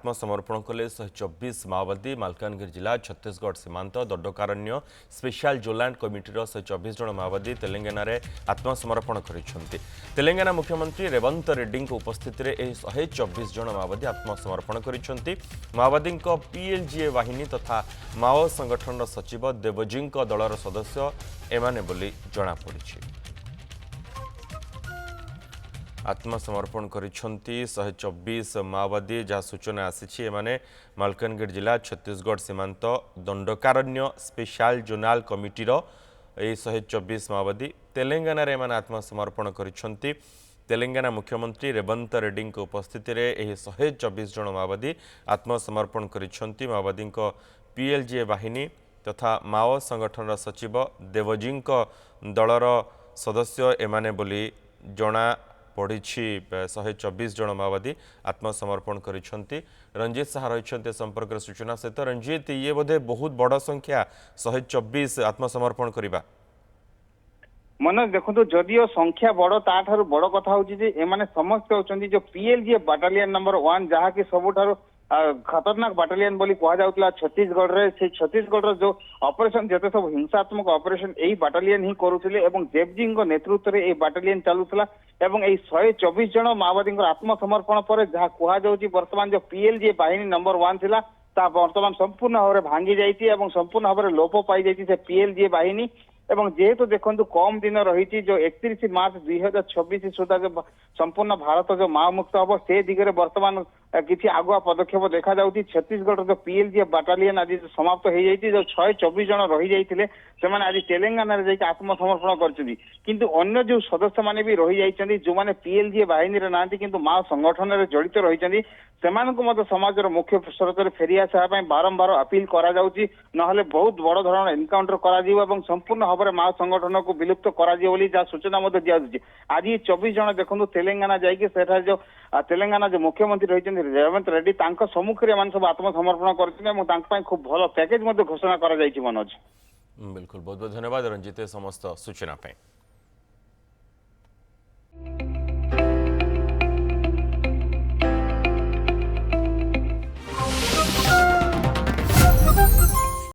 आत्मसमर्पण कले 124 माओवादी मालकानगिरी जिला छत्तीसगढ़ सीमांत दंडकारण्य स्पेशल जोलैंड कमिटीर 124 जन माओवादी तेलंगाना रे आत्मसमर्पण करिसेंति। तेलंगाना मुख्यमंत्री रेवंत रेड्डी उपस्थित रे 124 जन माओवादी आत्मसमर्पण करिसेंति। माओवादी पीएलजीए वाहिनी तथा माओ संगठन सचिव देवजी दलर सदस्य एमाने बोली जना पड़ी। आत्मसमर्पण करिसेंति 124 माओवादी जहाँ सूचना आसी मालकानगिरी जिला छत्तीसगढ़ सीमांत दंडकारण्य स्पेशल जोनाल कमिटीर 124 माओवादी तेलंगाना रे आत्मसमर्पण करिसेंति। तेलंगाना मुख्यमंत्री रेवंत रेड्डी उपस्थित रे 124 जन माओवादी आत्मसमर्पण करिसेंति। माओवादी पीएलजीए वाहिनी तथा माओ संगठन सचिव देवजी दलर सदस्य एमाने बोली जना पड़ी। 124 जन माओवादी आत्मसमर्पण करिसेंति। रंजीत साहा रही संपर्क सूचना सहित। रंजीत, ये बोधे बहुत बड़ संख्या 124 आत्मसमर्पण करवा। मनोज देखो जदियो संख्या बड़ ताठार बड़ कथा होने समस्त होती जो पीएलजीए बाटालियन नंबर 1 जहाँकि सबुठार खतरनाक बाटालियन बोली कहुला छत्तीसगढ़ रे से छत्तीसगढ़ जो ऑपरेशन जते सब हिंसात्मक ऑपरेशन यही बाटालियन ही करुले और देवजी नेतृत्व में यह बाटालियन चलुला एवं 124 जन माओवादी आत्मसमर्पण पर जहाँ कहुच्छी बर्तमान जो पीएलजीए बाहिनी नंबर 1 थिला ता बर्तमान संपूर्ण भाव में भांगी जाइए और संपूर्ण भाव में लोप पाई जाइए पीएलजीए बाहिनी। एवं जेहेतु देखो कम दिन रही जो 31 मार्च 2026 सुधा जो संपूर्ण भारत जो माओ मुक्त हम से दिगरे बर्तमान किसी आगुआ पदक्षेप देखा जाउछि। छत्तीसगढ़ जो पीएलजीए बाटालियन आज समाप्त हो जाइए जो 124 जन रही जाइए से आज तेलंगाना रे आत्मसमर्पण करछथि किंतु अन्य जो सदस्य माने भी रही जाइछथि जो माने पीएलजीए बाहिनी रे नांति किंतु माओ संगठन रे जड़ित रही सेमानकु मत समाजर मुख्य स्रोत रे फेरी आसा पय बारंबार अपील करा जाउछि नहले बहुत बड़ धरण एनकाउंटर करा जिवो एवं संपूर्ण भाव में माओ संगठन को विलुप्त करा जिवो बोली जा सूचना मते दिया जाउछि। आज ये 24 जन देखंतु तेलंगाना जाइके सेठा जो तेलंगाना जो मुख्यमंत्री रही रेवंत रेड्डी सम्मुखें एम सब आत्मसमर्पण कर खूब भल पैकेज घोषणा कर मनोज। बिल्कुल बहुत बहुत धन्यवाद रंजित समस्त सूचना।